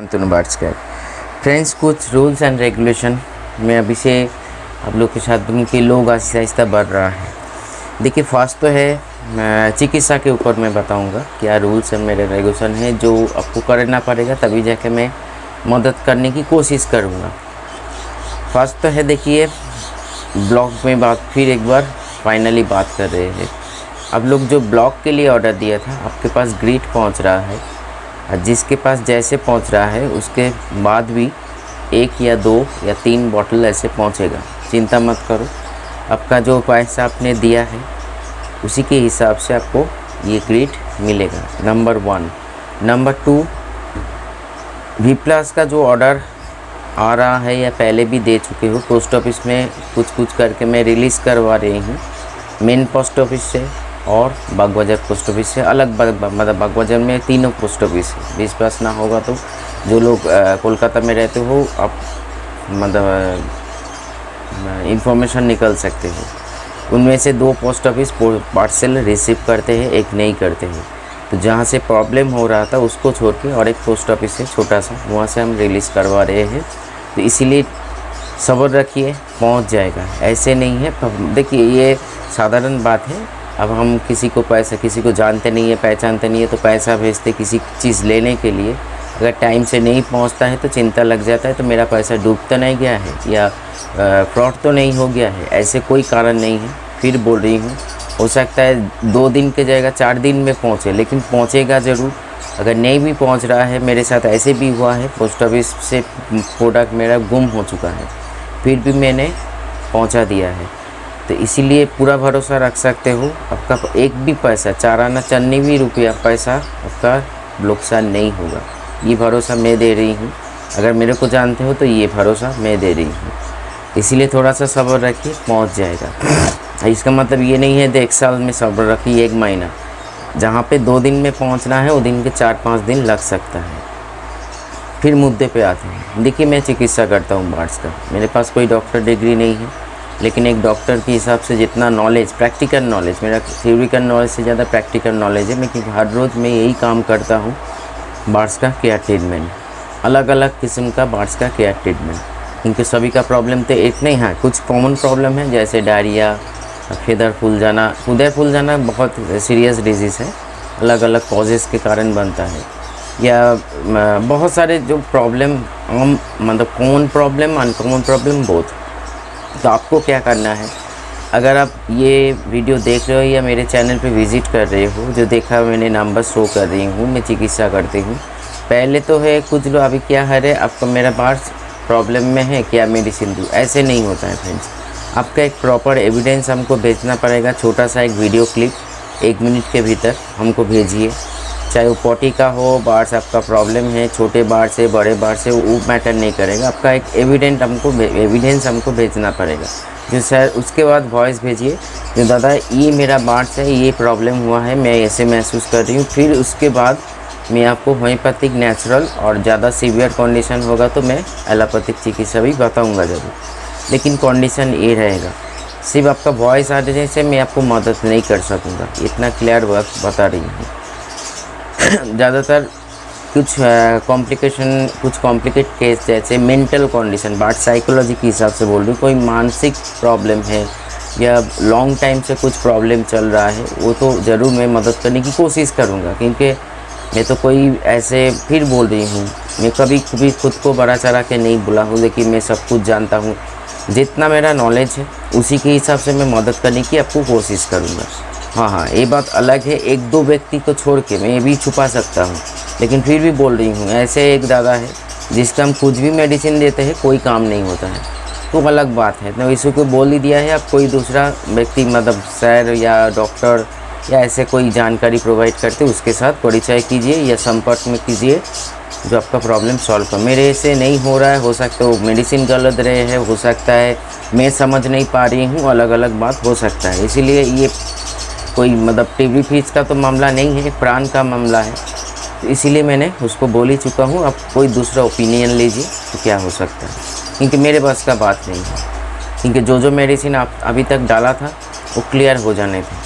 Birds का friends, कुछ rules and regulation मैं अभी से आप लोग के साथ उनके लोग आहिस्ता आहिस्ता बढ़ रहा है। देखिए, फास्ट तो है चिकित्सा के ऊपर मैं बताऊंगा क्या रूल्स एंड मेरे रेगुलेशन है जो आपको करना पड़ेगा, तभी जाके मैं मदद करने की कोशिश करूंगा। फास्ट तो है, देखिए ब्लॉग में बात फिर एक बार फाइनली बात कर रहे हैं। अब लोग जो ब्लॉग के लिए ऑर्डर दिया था, आपके पास ग्रीट पहुंच रहा है, जिसके पास जैसे पहुंच रहा है उसके बाद भी 1 या 2 या 3 बॉटल ऐसे पहुंचेगा। चिंता मत करो, आपका जो पैसा आपने दिया है उसी के हिसाब से आपको ये ग्रीट मिलेगा। नंबर 1। नंबर 2, V+ का जो ऑर्डर आ रहा है या पहले भी दे चुके हो, पोस्ट ऑफिस में कुछ करके मैं रिलीज़ करवा रही हूँ। मेन पोस्ट ऑफिस से और बागबाजार पोस्ट ऑफिस से अलग, मतलब बागबाजार में 3 पोस्ट ऑफिस है। V+ ना होगा तो जो लोग कोलकाता में रहते हो आप मतलब इंफॉर्मेशन निकल सकते हो। उनमें से 2 पोस्ट ऑफिस पार्सल रिसीव करते हैं, एक नहीं करते हैं। तो जहाँ से प्रॉब्लम हो रहा था उसको छोड़ के और एक पोस्ट ऑफिस है छोटा सा, वहाँ से हम रिलीज़ करवा रहे हैं। तो इसीलिए सब्र रखिए, पहुँच जाएगा। ऐसे नहीं है, देखिए ये साधारण बात है। अब हम किसी को जानते नहीं है, पहचानते नहीं है, तो पैसा भेजते किसी चीज़ लेने के लिए, अगर टाइम से नहीं पहुंचता है तो चिंता लग जाता है, तो मेरा पैसा डूब तो नहीं गया है या फ्रॉड तो नहीं हो गया है, ऐसे कोई कारण नहीं है। फिर बोल रही हूँ, हो सकता है 2 दिन के जगह 4 दिन में पहुँचे, लेकिन पहुँचेगा ज़रूर। अगर नहीं भी पहुँच रहा है, मेरे साथ ऐसे भी हुआ है, पोस्ट ऑफिस से प्रोडक्ट मेरा गुम हो चुका है, फिर भी मैंने पहुँचा दिया है। तो इसीलिए पूरा भरोसा रख सकते हो, आपका एक भी पैसा, 4 आना चन्नी भी रुपया पैसा आपका नुकसान नहीं होगा। ये भरोसा मैं दे रही हूँ। अगर मेरे को जानते हो तो ये भरोसा मैं दे रही हूँ। इसीलिए थोड़ा सा सब्र रखिए, पहुँच जाएगा। इसका मतलब ये नहीं है कि 1 साल में सब्र रखिए, 1 महीना। जहाँ पे 2 दिन में पहुँचना है वो दिन के 4-5 दिन लग सकता है। फिर मुद्दे पे आते हैं। देखिए, मैं चिकित्सा करता हूँ बार्ड्स का, मेरे पास कोई डॉक्टर डिग्री नहीं है, लेकिन एक डॉक्टर के हिसाब से जितना नॉलेज, प्रैक्टिकल नॉलेज, मेरा थ्योरिकल नॉलेज से ज़्यादा प्रैक्टिकल नॉलेज है। मैं क्योंकि हर रोज़ मैं यही काम करता हूँ, बार्ड्स का केयर ट्रीटमेंट, अलग अलग किस्म का बार्ड्स का केयर ट्रीटमेंट। क्योंकि सभी का प्रॉब्लम तो एक नहीं है, कुछ कॉमन प्रॉब्लम है जैसे डायरिया, फेदर फूल जाना बहुत सीरियस डिजीज़ है, अलग अलग कॉजेज़ के कारण बनता है। या बहुत सारे जो प्रॉब्लम मतलब common problem, uncommon problem both. तो आपको क्या करना है, अगर आप ये वीडियो देख रहे हो या मेरे चैनल पे विज़िट कर रहे हो, जो देखा मैंने नंबर शो कर रही हूँ, मैं चिकित्सा करती हूँ। पहले तो है कुछ लोग अभी क्या है, आपका मेरा बार्ड्स प्रॉब्लम में है, क्या मेडिसिन दूँ, ऐसे नहीं होता है फ्रेंड्स। आपका एक प्रॉपर एविडेंस हमको भेजना पड़ेगा, छोटा सा एक वीडियो क्लिप 1 मिनट के भीतर हमको भेजिए। चाहे वो पॉटी का हो, बार्ड्स आपका प्रॉब्लम है, छोटे बार्ड्स से बड़े बार्ड्स से, वो मैटर नहीं करेगा। आपका एक एविडेंस हमको भेजना पड़ेगा, जो सर उसके बाद वॉइस भेजिए, जो दादा ये मेरा बार्ड्स है, ये प्रॉब्लम हुआ है, मैं ऐसे महसूस कर रही हूँ। फिर उसके बाद मैं आपको होम्योपैथिक, नेचुरल और ज़्यादा सीवियर कंडीशन होगा तो मैं एलोपैथिक चिकित्सा भी बताऊँगा ज़रूर। लेकिन कंडीशन ये रहेगा, सिर्फ आपका वॉइस आ जाने से मैं आपको मदद नहीं कर सकूँगा, इतना क्लियर बता रही हूँ। ज़्यादातर कुछ कॉम्प्लिकेट केस जैसे मेंटल कंडीशन, बात साइकोलॉजी के हिसाब से बोल रही हूँ, कोई मानसिक प्रॉब्लम है या लॉन्ग टाइम से कुछ प्रॉब्लम चल रहा है, वो तो ज़रूर मैं मदद करने की कोशिश करूँगा। क्योंकि मैं तो कोई ऐसे फिर बोल रही हूँ, मैं कभी खुद को बड़ा चढ़ा के नहीं बोला हूँ, लेकिन मैं सब कुछ जानता हूँ। जितना मेरा नॉलेज है उसी के हिसाब से मैं मदद करने की आपको कोशिश करूँगा। हाँ, ये बात अलग है, 1-2 व्यक्ति को छोड़ के मैं ये भी छुपा सकता हूँ, लेकिन फिर भी बोल रही हूँ। ऐसे एक दादा है जिसका हम कुछ भी मेडिसिन देते हैं, कोई काम नहीं होता है, तो अलग बात है। तो इसी को बोल ही दिया है, आप कोई दूसरा व्यक्ति मतलब सर या डॉक्टर या ऐसे कोई जानकारी प्रोवाइड करते उसके साथ परिचय कीजिए या संपर्क में कीजिए, जो आपका प्रॉब्लम सॉल्व कर। मेरे से नहीं हो रहा है, हो सकता है वो मेडिसिन गलत रहे है, हो सकता है मैं समझ नहीं पा रही हूँ, अलग अलग बात हो सकता है। इसीलिए ये कोई मतलब टीवी फीस का तो मामला नहीं है, प्राण का मामला है, तो इसीलिए मैंने उसको बोल ही चुका हूँ। अब कोई दूसरा ओपिनियन लीजिए तो क्या हो सकता है, क्योंकि मेरे बस का बात नहीं है। क्योंकि जो मेडिसिन आप अभी तक डाला था वो क्लियर हो जाने थे,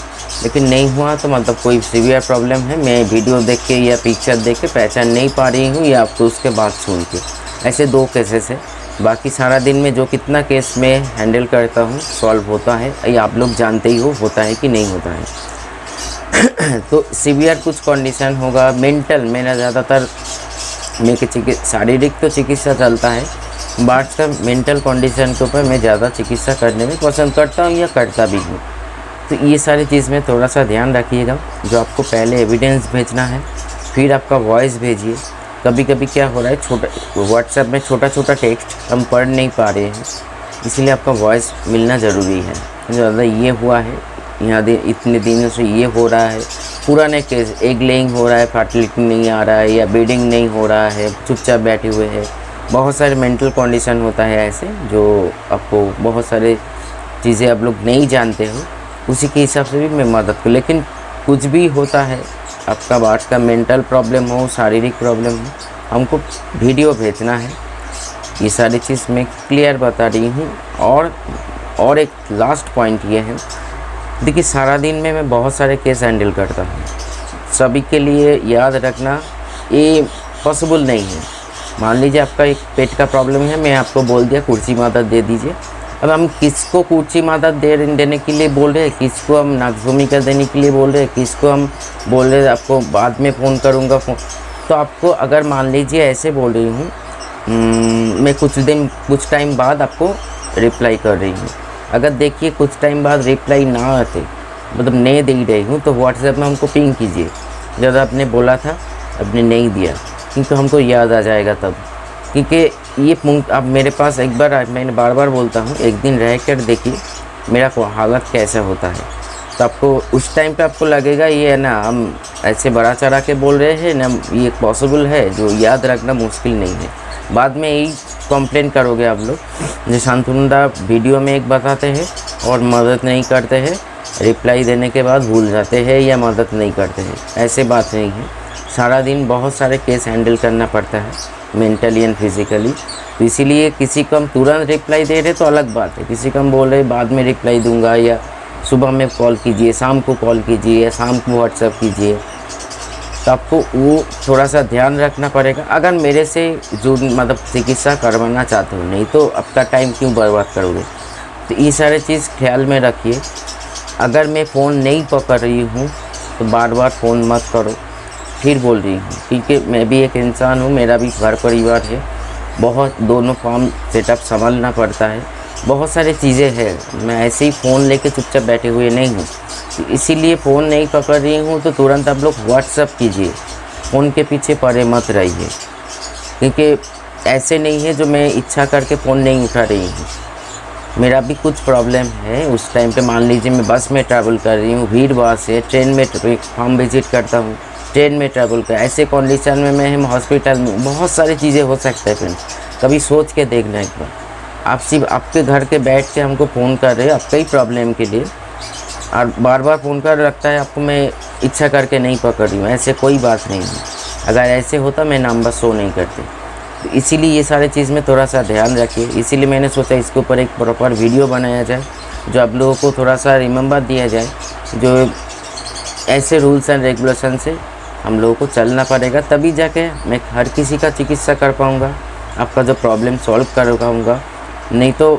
लेकिन नहीं हुआ तो मतलब कोई सीवियर प्रॉब्लम है, मैं वीडियो देख के या पिक्चर देख के पहचान नहीं पा रही हूँ या आपको उसके बाद सुन के। ऐसे 2 केसेस है। बाकी सारा दिन में जो कितना केस मैं हैंडल करता हूँ सॉल्व होता है, ये आप लोग जानते ही हो होता है कि नहीं होता है। तो सीवियर कुछ कंडीशन होगा, मेंटल मेरा ज़्यादातर मेरे शारीरिक तो चिकित्सा चलता है, बट का मेंटल कंडीशन के ऊपर मैं ज़्यादा चिकित्सा करने में पसंद करता हूँ या करता भी हूँ। तो ये सारी चीज़ में थोड़ा सा ध्यान रखिएगा। जो आपको पहले एविडेंस भेजना है, फिर आपका वॉइस भेजिए। कभी कभी क्या हो रहा है, छोटा व्हाट्सएप में छोटा छोटा टेक्स्ट हम पढ़ नहीं पा रहे हैं, इसलिए आपका वॉइस मिलना ज़रूरी है। ज़्यादा ये हुआ है, यहाँ इतने दिनों से ये हो रहा है, पुराने केस एग लेइंग हो रहा है, फर्टिलिटी नहीं आ रहा है या ब्रीडिंग नहीं हो रहा है, चुपचाप बैठे हुए हैं। बहुत सारे मेंटल कंडीशन होता है ऐसे, जो आपको बहुत सारे चीज़ें आप लोग नहीं जानते हो, उसी के हिसाब से भी मैं मदद करूँ। लेकिन कुछ भी होता है, आपका बात का मेंटल प्रॉब्लम हो, शारीरिक प्रॉब्लम हो, हमको वीडियो भेजना है। ये सारी चीज़ मैं क्लियर बता रही हूँ। और एक लास्ट पॉइंट ये है, देखिए सारा दिन में मैं बहुत सारे केस हैंडल करता हूँ, सभी के लिए याद रखना ये पॉसिबल नहीं है। मान लीजिए आपका एक पेट का प्रॉब्लम है, मैं आपको बोल दिया कुर्सी मदद दे दीजिए। अब हम किसको कुर्सी मदद देने के लिए बोल रहे हैं, किसको हम नागभूमिका देने के लिए बोल रहे हैं, किसको हम बोल रहे हैं आपको बाद में फ़ोन करूँगा तो आपको अगर मान लीजिए ऐसे बोल रही हूँ, मैं कुछ टाइम बाद आपको रिप्लाई कर रही हूँ। अगर देखिए कुछ टाइम बाद रिप्लाई ना आते, मतलब नहीं दे रही हूँ, तो व्हाट्सएप में हमको पिंग कीजिए, जब आपने बोला था आपने नहीं दिया, क्योंकि हमको याद आ जाएगा तब। क्योंकि ये अब मेरे पास एक बार, मैंने बार बार बोलता हूँ, एक दिन रह कर देखिए मेरा हालत कैसा होता है, तो आपको उस टाइम पे आपको लगेगा ये है ना, हम ऐसे बड़ा चढ़ा के बोल रहे हैं ना, ये पॉसिबल है, जो याद रखना मुश्किल नहीं है। बाद में यही कंप्लेन करोगे आप लोग, जो शांतनुदा वीडियो में एक बताते हैं और मदद नहीं करते हैं, रिप्लाई देने के बाद भूल जाते हैं या मदद नहीं करते हैं। ऐसे बात नहीं है, सारा दिन बहुत सारे केस हैंडल करना पड़ता है, मेंटली एंड फिज़िकली। तो इसीलिए किसी को हम तुरंत रिप्लाई दे रहे तो अलग बात है, किसी को हम बोल रहे बाद में रिप्लाई दूंगा, या सुबह में कॉल कीजिए, शाम को कॉल कीजिए, या शाम को व्हाट्सएप कीजिए, तो आपको वो थोड़ा सा ध्यान रखना पड़ेगा। अगर मेरे से जो मतलब चिकित्सा करवाना चाहते हो, नहीं तो आपका टाइम क्यों बर्बाद करोगे। तो ये सारे चीज़ ख्याल में रखिए। अगर मैं फ़ोन नहीं पकड़ रही हूँ तो बार बार फ़ोन मत करो। फिर बोल रही हूँ क्योंकि मैं भी एक इंसान हूँ, मेरा भी घर परिवार है, बहुत दोनों काम सेटअप संभालना पड़ता है, बहुत सारी चीज़ें हैं। मैं ऐसे ही फ़ोन लेके चुपचाप बैठे हुए नहीं हूँ, तो इसीलिए फ़ोन नहीं पकड़ रही हूँ। तो तुरंत आप लोग व्हाट्सअप कीजिए, फ़ोन के पीछे पड़े मत रहिए, क्योंकि ऐसे नहीं है जो मैं इच्छा करके फ़ोन नहीं उठा रही हूँ। मेरा भी कुछ प्रॉब्लम है उस टाइम पे, मान लीजिए मैं बस में ट्रैवल कर रही हूँ, भीड़ बस है, ट्रेन में फार्म विजिट करता हूँ, ट्रेन में ट्रैवल कर, ऐसे कंडीशन में मैं हॉस्पिटल में, बहुत सारी चीज़ें हो सकता है फ्रेंड्स। कभी सोच के देखना एक बार, आप सिर्फ आपके घर के बैठ के हमको फ़ोन कर रहे हैं आपका ही प्रॉब्लम के लिए, और बार बार फ़ोन कर रखता है आपको, मैं इच्छा करके नहीं पकड़ रही हूँ, ऐसे कोई बात नहीं है। अगर ऐसे होता मैं नंबर शो नहीं करती। तो इसीलिए ये सारी चीज़ में थोड़ा सा ध्यान रखिए। इसीलिए मैंने सोचा इसके ऊपर एक प्रॉपर वीडियो बनाया जाए, जो आप लोगों को थोड़ा सा रिमेंबर दिया जाए, जो ऐसे रूल्स एंड रेगुलेशन से हम लोगों को चलना पड़ेगा, तभी जाके मैं हर किसी का चिकित्सा कर पाऊँगा, आपका जो प्रॉब्लम सॉल्व कर पाऊँगा। नहीं तो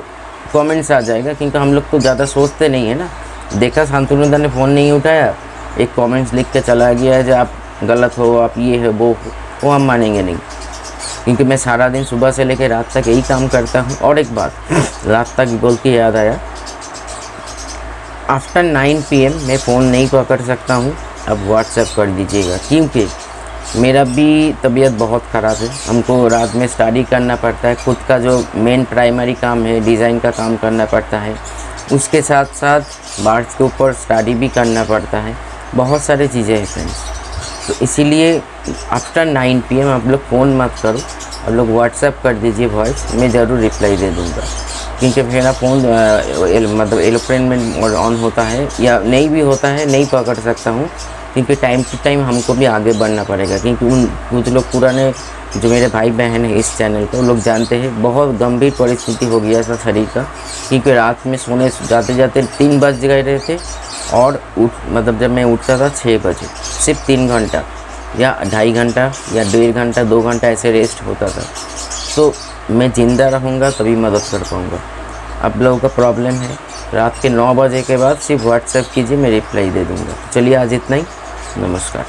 कमेंट्स आ जाएगा, क्योंकि हम लोग तो ज़्यादा सोचते नहीं है ना। देखा शांतनुदा ने फ़ोन नहीं उठाया, एक कमेंट्स लिख के चला गया है जो आप गलत हो, आप ये है वो हम मानेंगे नहीं, क्योंकि मैं सारा दिन सुबह से लेकर रात तक यही काम करता हूँ। और एक बात रात तक बोल के याद आया, आफ्टर 9 PM मैं फ़ोन नहीं पकड़ सकता हूँ, अब व्हाट्सएप कर दीजिएगा, क्योंकि मेरा भी तबीयत बहुत ख़राब है। हमको रात में स्टडी करना पड़ता है, खुद का जो मेन प्राइमरी काम है डिज़ाइन का काम करना पड़ता है, उसके साथ साथ बार्ड्स के ऊपर स्टडी भी करना पड़ता है, बहुत सारी चीज़ें हैं फ्रेंड्स। तो इसीलिए आफ्टर 9 PM आप लोग फ़ोन मत करो, आप लोग व्हाट्सएप कर दीजिए वॉइस, मैं ज़रूर रिप्लाई दे दूँगा। क्योंकि मेरा फ़ोन मतलब एरोप्लेन में ऑन होता है, या नहीं भी होता है, नहीं पकड़ सकता हूँ, क्योंकि टाइम टू टाइम हमको भी आगे बढ़ना पड़ेगा। क्योंकि कुछ लोग पुराने जो मेरे भाई बहन हैं इस चैनल को, लोग जानते हैं बहुत गंभीर परिस्थिति हो गया था शरीर का, क्योंकि रात में सोने जाते जाते 3 बज गए रहे थे, और मतलब जब मैं उठता था 6 बजे, सिर्फ 3 घंटा या 2.5 घंटा या 1.5 घंटा 2 घंटा ऐसे रेस्ट होता था, तो मैं ज़िंदा रहूँगा तभी मदद कर पाऊँगा। आप लोगों का प्रॉब्लम है रात के 9 बजे के बाद सिर्फ व्हाट्सएप कीजिए, मैं रिप्लाई दे दूँगा। चलिए आज इतना ही, नमस्कार।